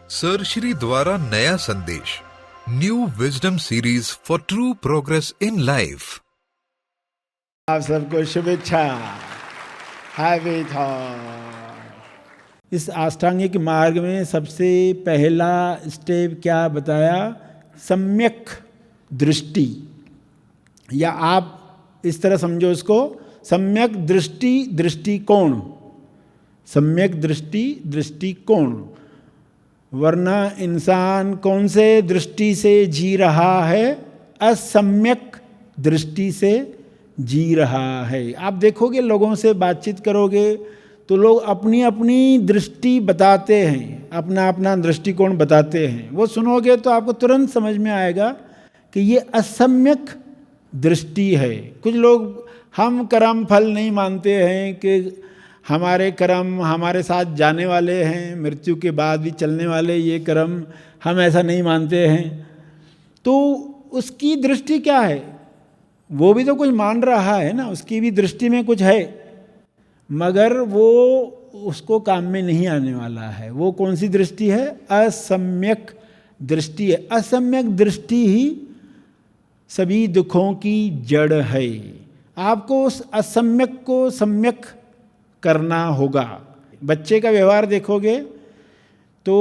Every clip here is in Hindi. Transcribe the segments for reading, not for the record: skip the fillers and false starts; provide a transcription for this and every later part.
सर श्री द्वारा नया संदेश, new wisdom series for true progress in life. आप सबको शुभेच्छा। Happy thought. इस अष्टांगिक मार्ग में सबसे पहला स्टेप क्या बताया? सम्यक दृष्टि, या आप इस तरह समझो इसको, सम्यक दृष्टि, दृष्टिकोण। सम्यक दृष्टि, दृष्टिकोण। वरना इंसान कौन से दृष्टि से जी रहा है? असम्यक दृष्टि से जी रहा है। आप देखोगे, लोगों से बातचीत करोगे तो लोग अपनी अपनी दृष्टि बताते हैं, अपना अपना दृष्टिकोण बताते हैं। वो सुनोगे तो आपको तुरंत समझ में आएगा कि ये असम्यक दृष्टि है। कुछ लोग हम कर्म फल नहीं मानते हैं कि हमारे कर्म हमारे साथ जाने वाले हैं, मृत्यु के बाद भी चलने वाले ये कर्म, हम ऐसा नहीं मानते हैं। तो उसकी दृष्टि क्या है? वो भी तो कुछ मान रहा है ना, उसकी भी दृष्टि में कुछ है, मगर वो उसको काम में नहीं आने वाला है। वो कौन सी दृष्टि है? असम्यक दृष्टि है। असम्यक दृष्टि ही सभी दुखों की जड़ है। आपको उस असम्यक को सम्यक करना होगा। बच्चे का व्यवहार देखोगे तो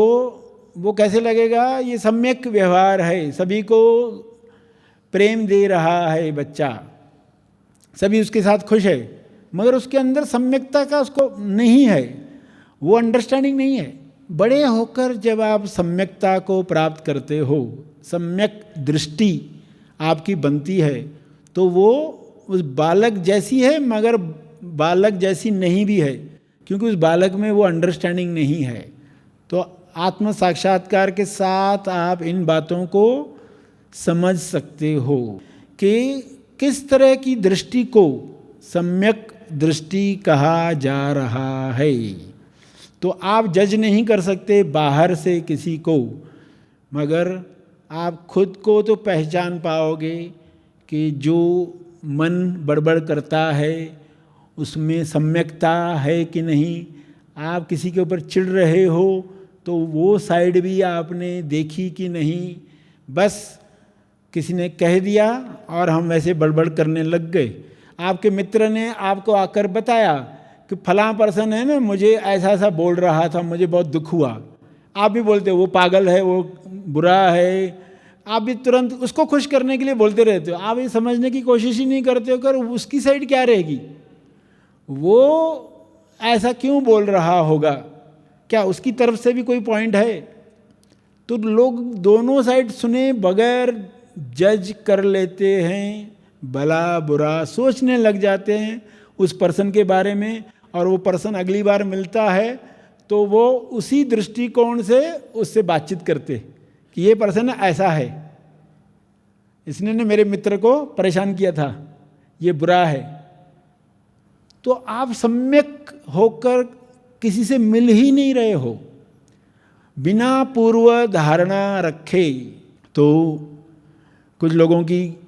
वो कैसे लगेगा? ये सम्यक व्यवहार है, सभी को प्रेम दे रहा है बच्चा, सभी उसके साथ खुश है, मगर उसके अंदर सम्यकता का उसको नहीं है, वो अंडरस्टैंडिंग नहीं है। बड़े होकर जब आप सम्यकता को प्राप्त करते हो, सम्यक दृष्टि आपकी बनती है, तो वो उस बालक जैसी है, मगर बालक जैसी नहीं भी है, क्योंकि उस बालक में वो अंडरस्टैंडिंग नहीं है। तो आत्म साक्षात्कार के साथ आप इन बातों को समझ सकते हो कि किस तरह की दृष्टि को सम्यक दृष्टि कहा जा रहा है। तो आप जज नहीं कर सकते बाहर से किसी को, मगर आप खुद को तो पहचान पाओगे कि जो मन बड़बड़ करता है उसमें सम्यकता है कि नहीं। आप किसी के ऊपर चिढ़ रहे हो तो वो साइड भी आपने देखी कि नहीं। बस किसी ने कह दिया और हम वैसे बड़बड़ करने लग गए। आपके मित्र ने आपको आकर बताया कि फलां पर्सन है ना, मुझे ऐसा ऐसा बोल रहा था, मुझे बहुत दुख हुआ। आप भी बोलते हो वो पागल है, वो बुरा है। आप भी तुरंत उसको खुश करने के लिए बोलते रहते हो। आप ये समझने की कोशिश ही नहीं करते हो कि उसकी साइड क्या रहेगी, वो ऐसा क्यों बोल रहा होगा, क्या उसकी तरफ से भी कोई पॉइंट है? तो लोग दोनों साइड सुने बगैर जज कर लेते हैं, भला बुरा सोचने लग जाते हैं उस पर्सन के बारे में, और वो पर्सन अगली बार मिलता है तो वो उसी दृष्टिकोण से उससे बातचीत करते कि ये पर्सन ऐसा है, इसने ने मेरे मित्र को परेशान किया था, ये बुरा है। तो आप सम्यक होकर किसी से मिल ही नहीं रहे हो, बिना पूर्व धारणा रखे। तो कुछ लोगों की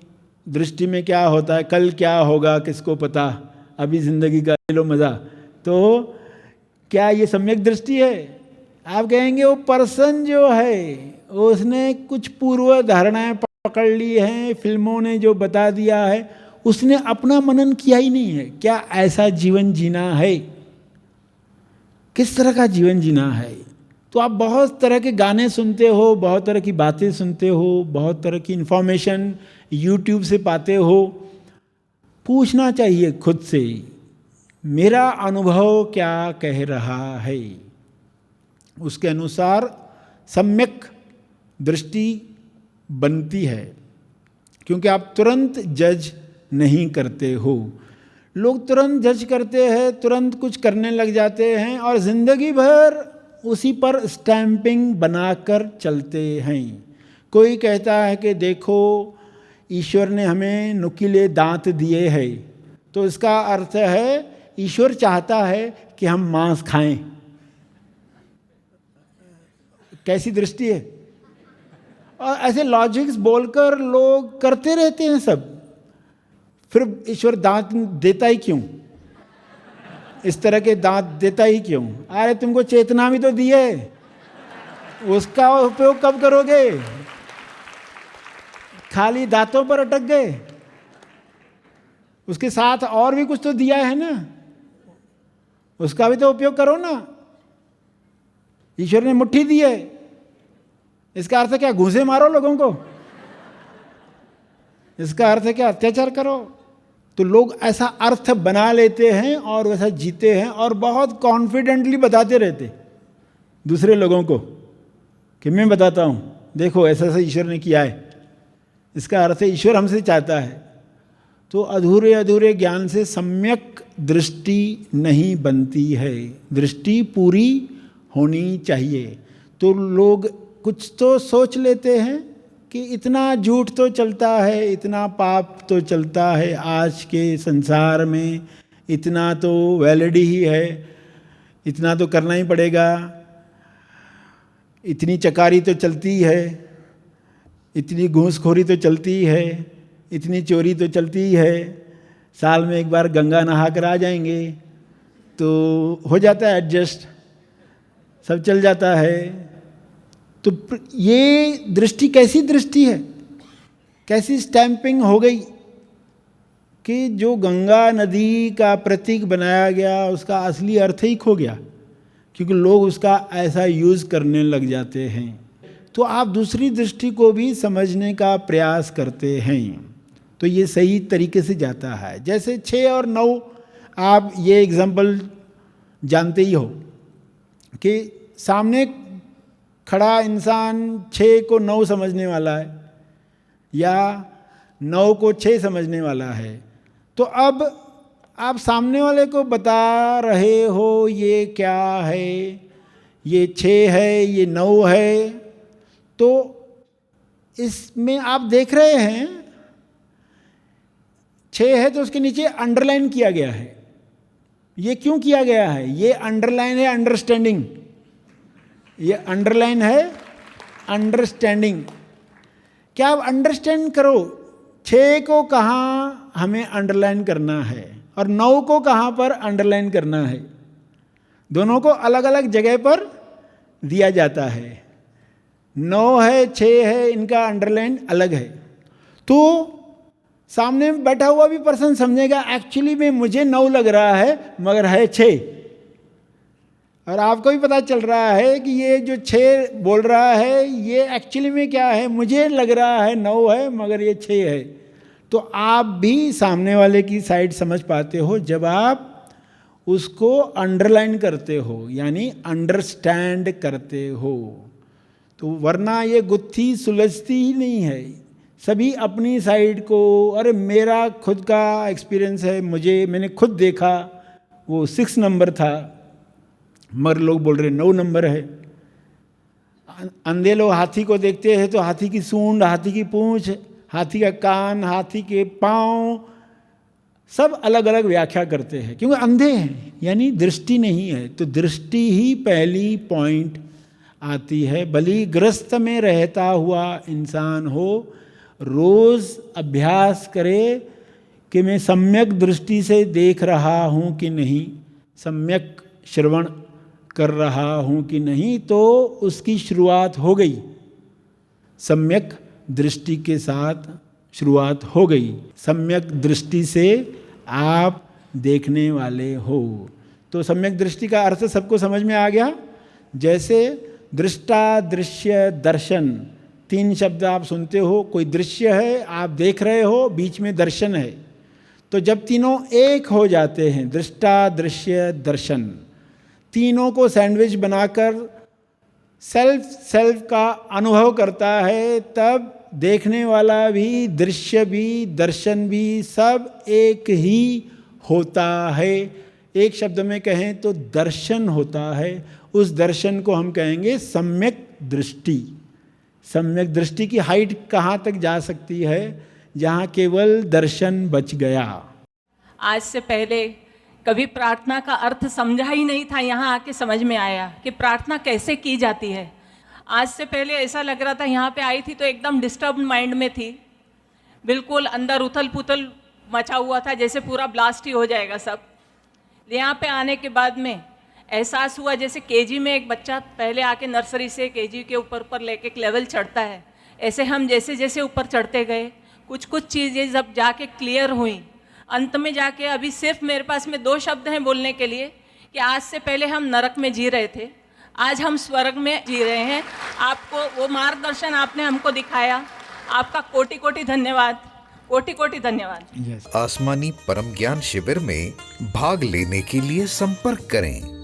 दृष्टि में क्या होता है, कल क्या होगा किसको पता, अभी जिंदगी का ले लो मजा। तो क्या ये सम्यक दृष्टि है? आप कहेंगे वो पर्सन जो है उसने कुछ पूर्व धारणाएं पकड़ ली हैं, फिल्मों ने जो बता दिया है, उसने अपना मनन किया ही नहीं है। क्या ऐसा जीवन जीना है? किस तरह का जीवन जीना है? तो आप बहुत तरह के गाने सुनते हो, बहुत तरह की बातें सुनते हो, बहुत तरह की इंफॉर्मेशन यूट्यूब से पाते हो। पूछना चाहिए खुद से, मेरा अनुभव क्या कह रहा है? उसके अनुसार सम्यक दृष्टि बनती है, क्योंकि आप तुरंत जज नहीं करते हो। लोग तुरंत जज करते हैं, तुरंत कुछ करने लग जाते हैं और जिंदगी भर उसी पर स्टैंपिंग बनाकर चलते हैं। कोई कहता है कि देखो ईश्वर ने हमें नुकीले दांत दिए हैं, तो इसका अर्थ है ईश्वर चाहता है कि हम मांस खाएं। कैसी दृष्टि है? और ऐसे लॉजिक्स बोलकर लोग करते रहते हैं सब। फिर ईश्वर दांत देता ही क्यों? इस तरह के दांत देता ही क्यों? अरे तुमको चेतना भी तो दी है, उसका उपयोग कब करोगे? खाली दांतों पर अटक गए? उसके साथ और भी कुछ तो दिया है ना, उसका भी तो उपयोग करो ना। ईश्वर ने मुट्ठी दी है, इसका अर्थ क्या घूंसे मारो लोगों को? इसका अर्थ है क्या अत्याचार करो? तो लोग ऐसा अर्थ बना लेते हैं और वैसा जीते हैं और बहुत कॉन्फिडेंटली बताते रहते दूसरे लोगों को कि मैं बताता हूं, देखो ऐसा ऐसा ईश्वर ने किया है। इसका अर्थ है ईश्वर हमसे चाहता है। तो अधूरे अधूरे ज्ञान से सम्यक दृष्टि नहीं बनती है, दृष्टि पूरी होनी चाहिए। तो लोग कुछ तो सोच लेते हैं कि इतना झूठ तो चलता है, इतना पाप तो चलता है आज के संसार में, इतना तो वैलिड ही है, इतना तो करना ही पड़ेगा, इतनी चकारी तो चलती है, इतनी घूसखोरी तो चलती है, इतनी चोरी तो चलती है, साल में एक बार गंगा नहा कर आ जाएंगे तो हो जाता है एडजस्ट, सब चल जाता है। तो ये दृष्टि कैसी दृष्टि है, कैसी स्टैंपिंग हो गई कि जो गंगा नदी का प्रतीक बनाया गया उसका असली अर्थ ही खो गया, क्योंकि लोग उसका ऐसा यूज़ करने लग जाते हैं। तो आप दूसरी दृष्टि को भी समझने का प्रयास करते हैं तो ये सही तरीके से जाता है। जैसे 6 और 9, आप ये एग्जाम्पल जानते ही हो कि सामने खड़ा इंसान 6 को 9 समझने वाला है या 9 को 6 समझने वाला है। तो अब आप सामने वाले को बता रहे हो ये क्या है, ये 6 है, ये 9 है, तो इसमें आप देख रहे हैं 6 है तो उसके नीचे अंडरलाइन किया गया है। ये क्यों किया गया है? ये अंडरलाइन है अंडरस्टैंडिंग, ये अंडरलाइन है अंडरस्टैंडिंग। क्या आप अंडरस्टैंड करो 6 को कहाँ हमें अंडरलाइन करना है और 9 को कहाँ पर अंडरलाइन करना है। दोनों को अलग अलग जगह पर दिया जाता है। 9 है, 6 है, इनका अंडरलाइन अलग है। तो सामने बैठा हुआ भी पर्सन समझेगा एक्चुअली में मुझे 9 लग रहा है मगर है 6, और आपको भी पता चल रहा है कि ये जो 6 बोल रहा है ये एक्चुअली में क्या है, मुझे लग रहा है 9 है मगर ये 6 है। तो आप भी सामने वाले की साइड समझ पाते हो जब आप उसको अंडरलाइन करते हो, यानी अंडरस्टैंड करते हो। तो वरना ये गुत्थी सुलझती ही नहीं है। सभी अपनी साइड को, अरे मेरा खुद का एक्सपीरियंस है, मैंने खुद देखा वो 6 नंबर था मगर लोग बोल रहे 9 नंबर है। अंधे लोग हाथी को देखते हैं तो हाथी की सूंड, हाथी की पूंछ, हाथी का कान, हाथी के पाँव, सब अलग अलग व्याख्या करते हैं क्योंकि अंधे हैं, यानी दृष्टि नहीं है। तो दृष्टि ही पहली पॉइंट आती है। भली ग्रस्त में रहता हुआ इंसान हो, रोज अभ्यास करे कि मैं सम्यक दृष्टि से देख रहा हूँ कि नहीं, सम्यक श्रवण कर रहा हूँ कि नहीं, तो उसकी शुरुआत हो गई, सम्यक दृष्टि के साथ शुरुआत हो गई। सम्यक दृष्टि से आप देखने वाले हो। तो सम्यक दृष्टि का अर्थ सबको समझ में आ गया। जैसे दृष्टा, दृश्य, दर्शन, 3 शब्द आप सुनते हो। कोई दृश्य है, आप देख रहे हो, बीच में दर्शन है। तो जब तीनों एक हो जाते हैं, दृष्टा, दृश्य, दर्शन, तीनों को सैंडविच बनाकर सेल्फ का अनुभव करता है, तब देखने वाला भी, दृश्य भी, दर्शन भी सब एक ही होता है। एक शब्द में कहें तो दर्शन होता है। उस दर्शन को हम कहेंगे सम्यक दृष्टि। सम्यक दृष्टि की हाइट कहाँ तक जा सकती है? जहाँ केवल दर्शन बच गया। आज से पहले कभी प्रार्थना का अर्थ समझा ही नहीं था, यहाँ आके समझ में आया कि प्रार्थना कैसे की जाती है। आज से पहले ऐसा लग रहा था, यहाँ पे आई थी तो एकदम डिस्टर्ब माइंड में थी, बिल्कुल अंदर उथल पुथल मचा हुआ था, जैसे पूरा ब्लास्ट ही हो जाएगा सब। यहाँ पे आने के बाद में एहसास हुआ जैसे केजी में एक बच्चा पहले आके नर्सरी से केजी के ऊपर लेके एक लेवल चढ़ता है, ऐसे हम जैसे जैसे ऊपर चढ़ते गए कुछ कुछ चीज़ें जब जाके क्लियर हुई, अंत में जाके अभी सिर्फ मेरे पास में 2 शब्द हैं बोलने के लिए कि आज से पहले हम नरक में जी रहे थे, आज हम स्वर्ग में जी रहे हैं। आपको वो मार्गदर्शन आपने हमको दिखाया, आपका कोटि कोटि धन्यवाद, कोटि कोटि धन्यवाद। आसमानी परम ज्ञान शिविर में भाग लेने के लिए संपर्क करें